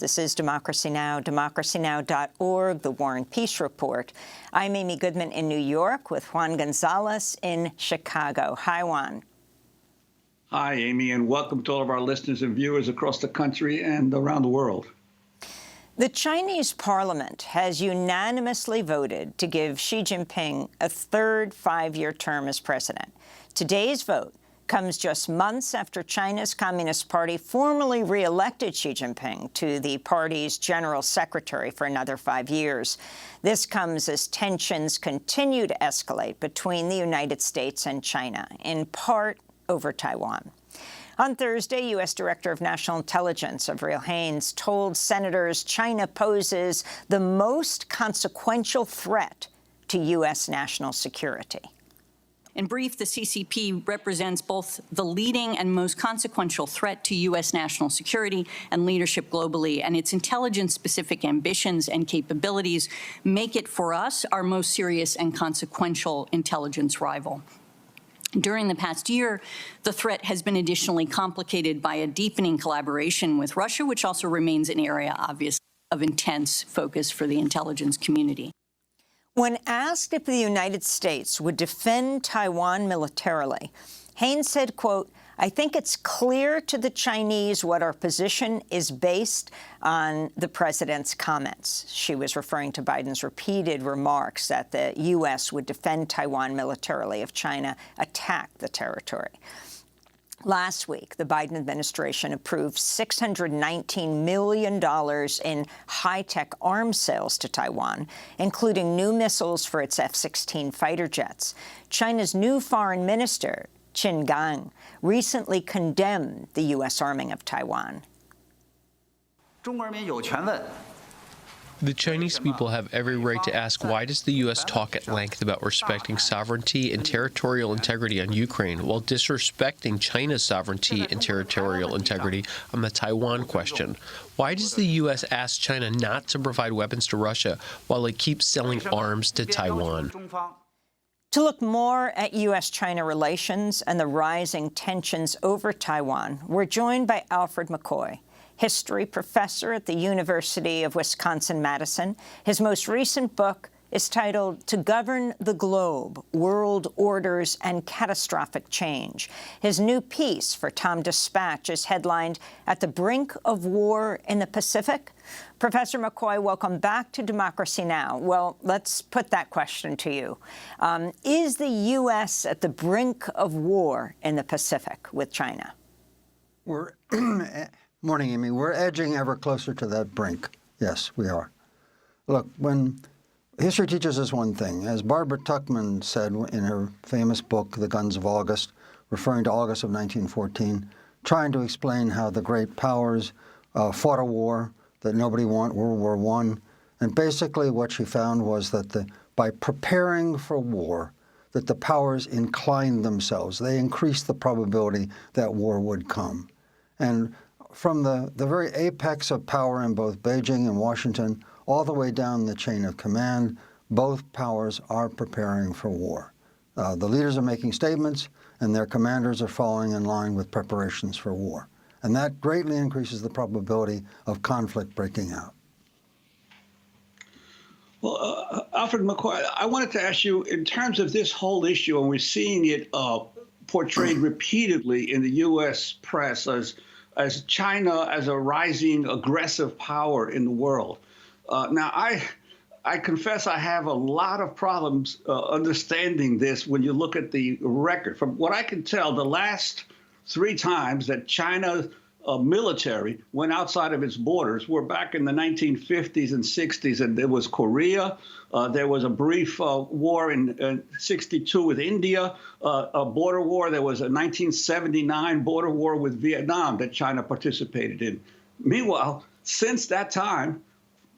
This is Democracy Now!, democracynow.org, the War and Peace Report. I'm Amy Goodman in New York with Juan Gonzalez in Chicago. Hi, Juan. Hi, Amy, and welcome to all of our listeners and viewers across the country and around the world. The Chinese parliament has unanimously voted to give Xi Jinping a third five-year term as president. Today's vote comes just months after China's Communist Party formally re-elected Xi Jinping to the party's general secretary for another 5 years. This comes as tensions continue to escalate between the United States and China, in part over Taiwan. On Thursday, U.S. Director of National Intelligence Avril Haines told senators China poses the most consequential threat to U.S. national security. In brief, the CCP represents both the leading and most consequential threat to U.S. national security and leadership globally, and its intelligence-specific ambitions and capabilities make it, for us, our most serious and consequential intelligence rival. During the past year, the threat has been additionally complicated by a deepening collaboration with Russia, which also remains an area, obviously, of intense focus for the intelligence community. When asked if the United States would defend Taiwan militarily, Haines said, quote, "I think it's clear to the Chinese what our position is based on the president's comments." She was referring to Biden's repeated remarks that the U.S. would defend Taiwan militarily if China attacked the territory. Last week, the Biden administration approved $619 million in high-tech arms sales to Taiwan, including new missiles for its F-16 fighter jets. China's new foreign minister, Qin Gang, recently condemned the U.S. arming of Taiwan. The Chinese people have every right to ask, why does the U.S. talk at length about respecting sovereignty and territorial integrity on Ukraine while disrespecting China's sovereignty and territorial integrity on the Taiwan question? Why does the U.S. ask China not to provide weapons to Russia while it keeps selling arms to Taiwan? To look more at U.S. China relations and the rising tensions over Taiwan, we're joined by Alfred McCoy, history professor at the University of Wisconsin-Madison. His most recent book is titled To Govern the Globe, World Orders and Catastrophic Change. His new piece for Tom Dispatch is headlined At the Brink of War in the Pacific. Professor McCoy, welcome back to Democracy Now! Well, let's put that question to you. Is the U.S. at the brink of war in the Pacific with China? Morning, Amy. We're edging ever closer to that brink. Yes, we are. Look, when history teaches us one thing, as Barbara Tuchman said in her famous book, The Guns of August, referring to August of 1914, trying to explain how the great powers fought a war that nobody wanted, World War I. And basically what she found was that by preparing for war, that the powers inclined themselves. They increased the probability that war would come. And from the very apex of power in both Beijing and Washington, all the way down the chain of command, both powers are preparing for war. The leaders are making statements, and their commanders are following in line with preparations for war. And that greatly increases the probability of conflict breaking out. Well, Alfred McCoy, I wanted to ask you, in terms of this whole issue, and we're seeing it portrayed repeatedly in the U.S. press as China as a rising aggressive power in the world. Now, I confess I have a lot of problems understanding this when you look at the record. From what I can tell, the last 3 times that China's military went outside of its borders were back in the 1950s and 60s, and there was Korea. There was a brief war in 62 with India, a border war. There was a 1979 border war with Vietnam that China participated in. Meanwhile, since that time,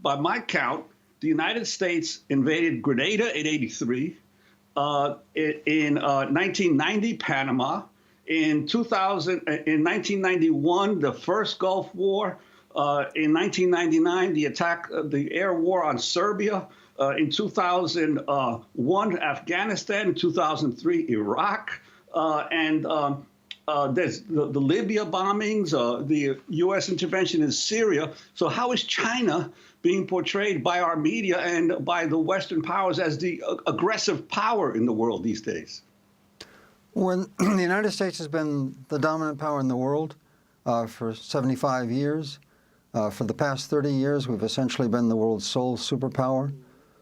by my count, the United States invaded Grenada in 83, in 1990, Panama, in 1991, the first Gulf War, in 1999, the attack, the air war on Serbia, in 2001, Afghanistan, in 2003, Iraq, and there's the Libya bombings, the U.S. intervention in Syria. So how is China being portrayed by our media and by the Western powers as the aggressive power in the world these days? When the United States has been the dominant power in the world for 75 years, for the past 30 years, we've essentially been the world's sole superpower.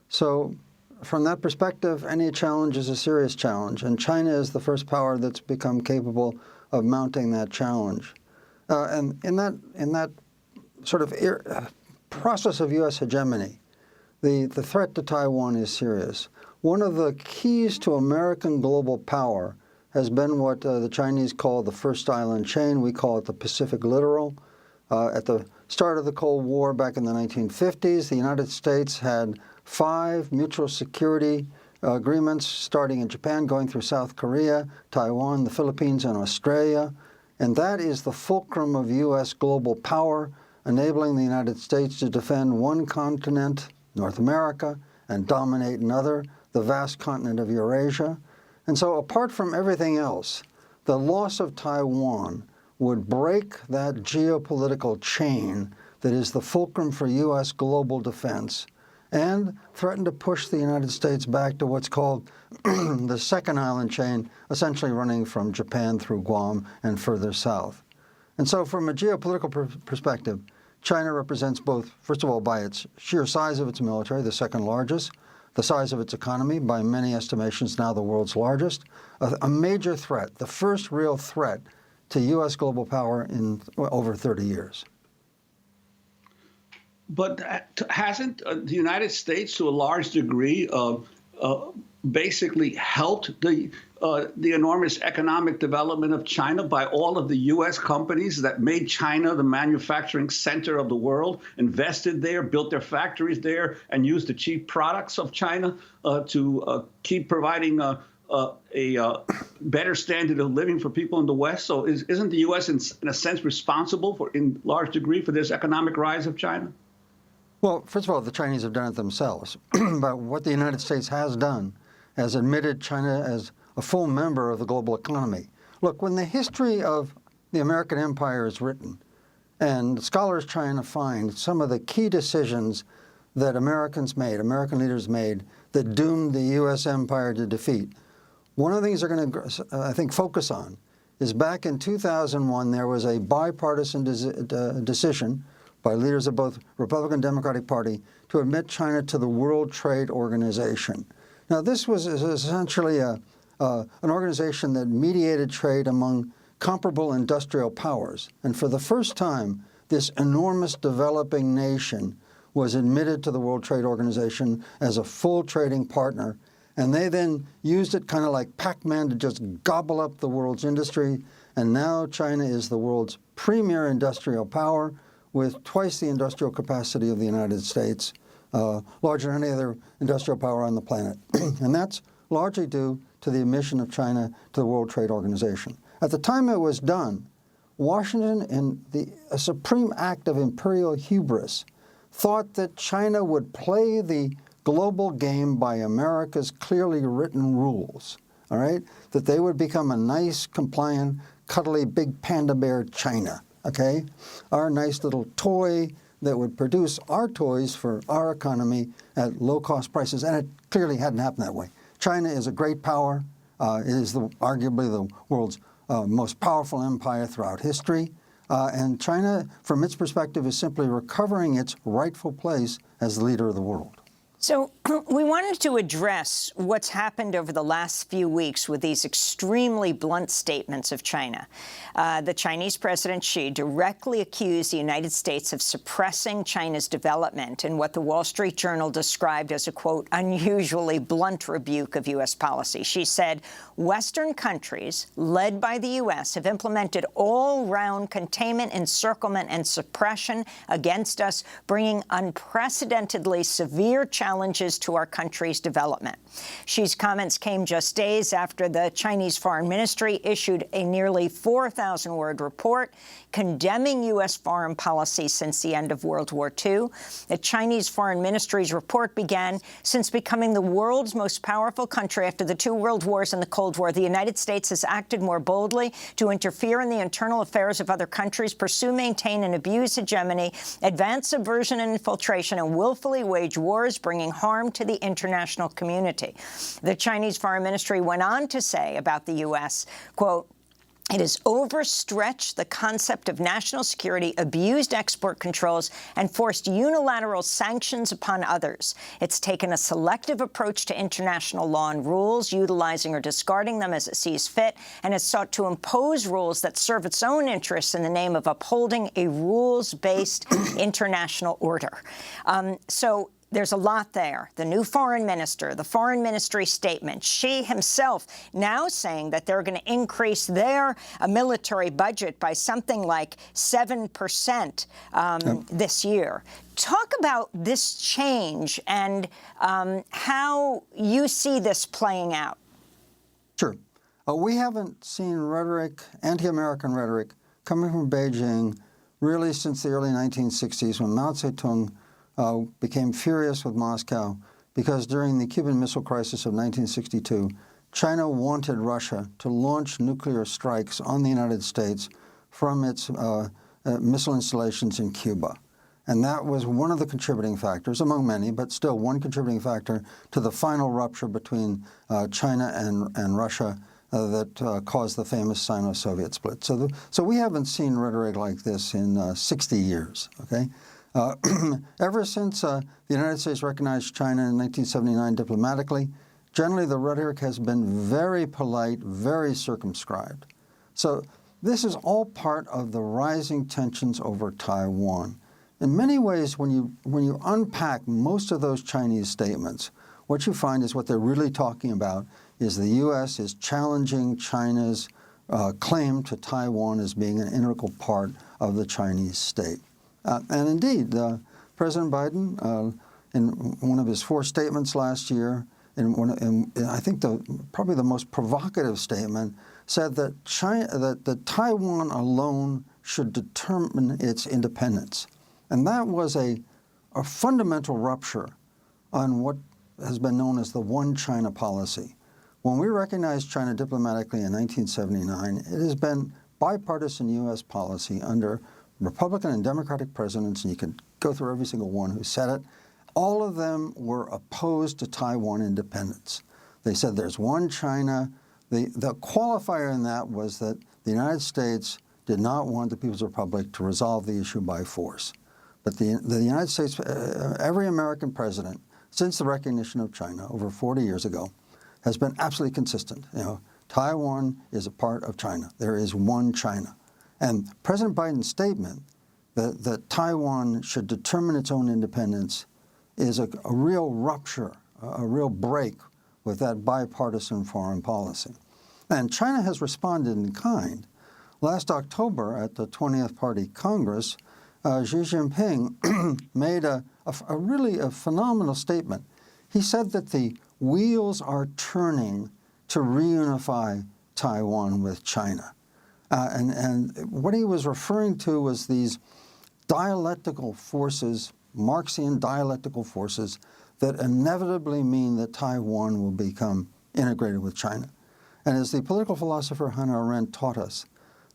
So from that perspective, any challenge is a serious challenge, and China is the first power that's become capable of mounting that challenge. And in that sort of process of U.S. hegemony, the threat to Taiwan is serious. One of the keys to American global power has been what the Chinese call the first island chain. We call it the Pacific Littoral. At the start of the Cold War back in the 1950s, the United States had 5 mutual security agreements starting in Japan, going through South Korea, Taiwan, the Philippines, and Australia. And that is the fulcrum of U.S. global power, enabling the United States to defend one continent, North America, and dominate another, the vast continent of Eurasia. And so apart from everything else, the loss of Taiwan would break that geopolitical chain that is the fulcrum for U.S. global defense and threaten to push the United States back to what's called the second island chain, essentially running from Japan through Guam and further south. And so from a geopolitical perspective, China represents both, first of all, by its sheer size of its military, the second largest, the size of its economy, by many estimations now the world's largest, a major threat, the first real threat to U.S. global power in over 30 years. But hasn't the United States, to a large degree, basically helped the enormous economic development of China by all of the U.S. companies that made China the manufacturing center of the world, invested there, built their factories there, and used the cheap products of China to keep providing a better standard of living for people in the West? So isn't the U.S. in a sense responsible for, in large degree, for this economic rise of China? Well, first of all, the Chinese have done it themselves. But what the United States has done has admitted China as a full member of the global economy. Look, when the history of the American empire is written, and scholars trying to find some of the key decisions that American leaders made, that doomed the U.S. empire to defeat, one of the things they're going to, I think, focus on is back in 2001, there was a bipartisan decision by leaders of both Republican and Democratic Party to admit China to the World Trade Organization. Now, this was essentially an organization that mediated trade among comparable industrial powers. And for the first time, this enormous developing nation was admitted to the World Trade Organization as a full trading partner. And they then used it kind of like Pac-Man to just gobble up the world's industry. And now China is the world's premier industrial power, with twice the industrial capacity of the United States, larger than any other industrial power on the planet. And that's largely due to the admission of China to the World Trade Organization. At the time it was done, Washington, in a supreme act of imperial hubris, thought that China would play the global game by America's clearly written rules, all right? That they would become a nice, compliant, cuddly, big panda bear China. Okay, our nice little toy that would produce our toys for our economy at low-cost prices, and it clearly hadn't happened that way. China is a great power. It is arguably the world's most powerful empire throughout history, and China, from its perspective, is simply recovering its rightful place as the leader of the world. So we wanted to address what's happened over the last few weeks with these extremely blunt statements of China. The Chinese President Xi directly accused the United States of suppressing China's development in what the Wall Street Journal described as a, quote, unusually blunt rebuke of U.S. policy. She said, Western countries, led by the U.S., have implemented all-round containment, encirclement, and suppression against us, bringing unprecedentedly severe challenges challenges to our country's development. Xi's comments came just days after the Chinese Foreign Ministry issued a nearly 4,000-word report condemning U.S. foreign policy since the end of World War II. The Chinese Foreign Ministry's report began, since becoming the world's most powerful country after the two world wars and the Cold War, the United States has acted more boldly to interfere in the internal affairs of other countries, pursue, maintain, and abuse hegemony, advance subversion and infiltration, and willfully wage wars, bringing harm to the international community. The Chinese Foreign Ministry went on to say about the U.S., quote, "It has overstretched the concept of national security, abused export controls, and forced unilateral sanctions upon others. It's taken a selective approach to international law and rules, utilizing or discarding them as it sees fit, and has sought to impose rules that serve its own interests in the name of upholding a rules-based international order." So there's a lot there. The new foreign minister, the foreign ministry statement, Xi himself now saying that they're going to increase their military budget by something like 7% this year. Talk about this change and how you see this playing out. Sure. We haven't seen rhetoric, anti-American rhetoric, coming from Beijing really since the early 1960s when Mao Zedong became furious with Moscow because during the Cuban Missile Crisis of 1962, China wanted Russia to launch nuclear strikes on the United States from its missile installations in Cuba. And that was one of the contributing factors, among many, but still one contributing factor to the final rupture between China and Russia that caused the famous Sino-Soviet split. So we haven't seen rhetoric like this in 60 years, okay? Ever since the United States recognized China in 1979 diplomatically, generally the rhetoric has been very polite, very circumscribed. So this is all part of the rising tensions over Taiwan. In many ways, when you unpack most of those Chinese statements, what you find is what they're really talking about is the U.S. is challenging China's claim to Taiwan as being an integral part of the Chinese state. And indeed, President Biden, in one of his 4 statements last year, I think probably the most provocative statement, said that that Taiwan alone should determine its independence. And that was a fundamental rupture on what has been known as the One China policy. When we recognized China diplomatically in 1979, it has been bipartisan U.S. policy under Republican and Democratic presidents, and you can go through every single one who said it. All of them were opposed to Taiwan independence. They said there's one China. The qualifier in that was that the United States did not want the People's Republic to resolve the issue by force. But the United States, every American president, since the recognition of China over 40 years ago, has been absolutely consistent. You know, Taiwan is a part of China. There is one China. And President Biden's statement that Taiwan should determine its own independence is a real rupture, a real break with that bipartisan foreign policy. And China has responded in kind. Last October at the 20th Party Congress, Xi Jinping made a really phenomenal statement. He said that the wheels are turning to reunify Taiwan with China. And what he was referring to was these dialectical forces, Marxian dialectical forces, that inevitably mean that Taiwan will become integrated with China. And as the political philosopher Hannah Arendt taught us,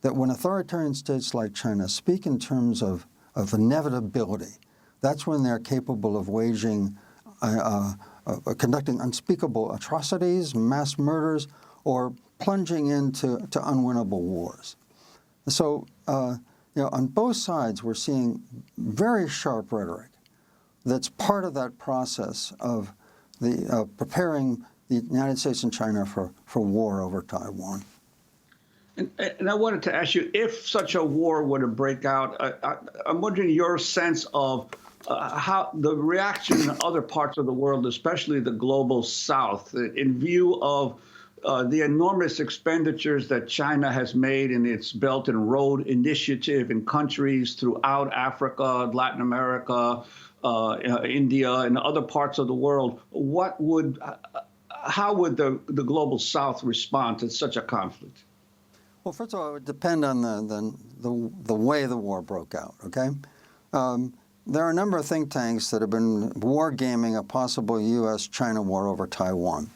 that when authoritarian states like China speak in terms of inevitability, that's when they're capable of waging, conducting unspeakable atrocities, mass murders, or plunging into unwinnable wars. So, on both sides, we're seeing very sharp rhetoric that's part of that process of preparing the United States and China for war over Taiwan. And I wanted to ask you, if such a war were to break out, I'm wondering your sense of how the reaction in other parts of the world, especially the global South, in view of the enormous expenditures that China has made in its Belt and Road Initiative in countries throughout Africa, Latin America, India, and other parts of the world, how would the global South respond to such a conflict? Well, first of all, it would depend on the way the war broke out, okay? There are a number of think tanks that have been wargaming a possible U.S.-China war over Taiwan.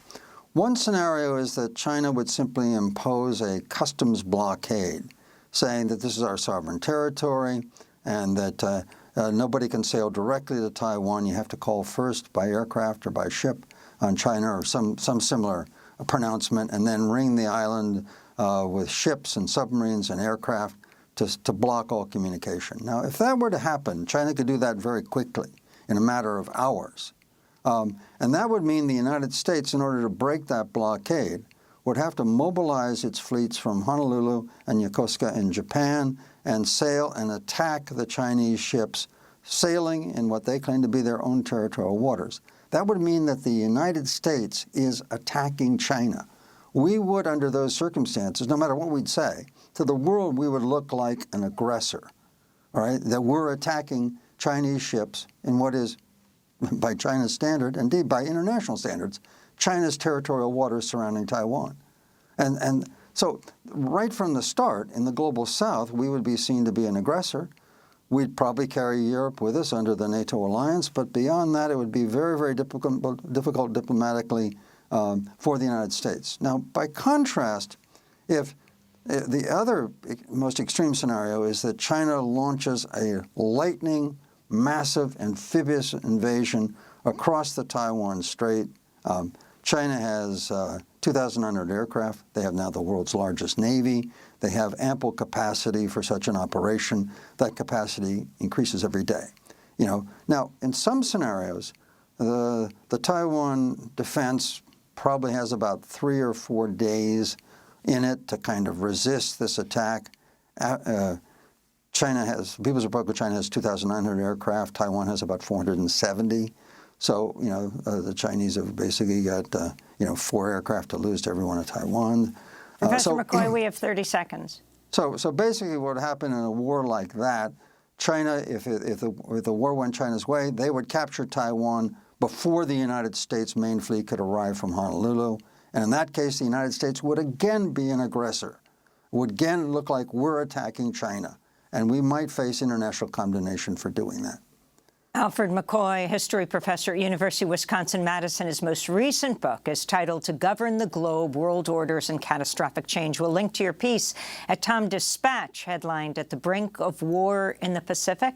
One scenario is that China would simply impose a customs blockade, saying that this is our sovereign territory and that nobody can sail directly to Taiwan. You have to call first by aircraft or by ship on China or some similar pronouncement, and then ring the island with ships and submarines and aircraft to block all communication. Now, if that were to happen, China could do that very quickly, in a matter of hours. And that would mean the United States, in order to break that blockade, would have to mobilize its fleets from Honolulu and Yokosuka in Japan and sail and attack the Chinese ships sailing in what they claim to be their own territorial waters. That would mean that the United States is attacking China. We would, under those circumstances, no matter what we'd say, to the world we would look like an aggressor, all right, that we're attacking Chinese ships in what is, by China's standard, indeed by international standards, China's territorial waters surrounding Taiwan. And so right from the start, in the global South, we would be seen to be an aggressor. We'd probably carry Europe with us under the NATO alliance, but beyond that, it would be very, very difficult diplomatically for the United States. Now, by contrast, if the other most extreme scenario is that China launches a lightning, massive amphibious invasion across the Taiwan Strait. China has 2,900 aircraft. They have now the world's largest Navy. They have ample capacity for such an operation. That capacity increases every day. You know, now, in some scenarios, the Taiwan defense probably has about 3 or 4 days in it to kind of resist this attack. People's Republic of China has 2,900 aircraft. Taiwan has about 470. So, you know, the Chinese have basically got, 4 aircraft to lose to every one of Taiwan. Professor McCoy, we have 30 seconds. So basically what would happen in a war like that, China, if the war went China's way, they would capture Taiwan before the United States main fleet could arrive from Honolulu. And in that case, the United States would again be an aggressor, would again look like we're attacking China. And we might face international condemnation for doing that. Alfred McCoy, history professor at University of Wisconsin-Madison. His most recent book is titled To Govern the Globe, World Orders and Catastrophic Change. We'll link to your piece at Tom Dispatch, headlined At the Brink of War in the Pacific.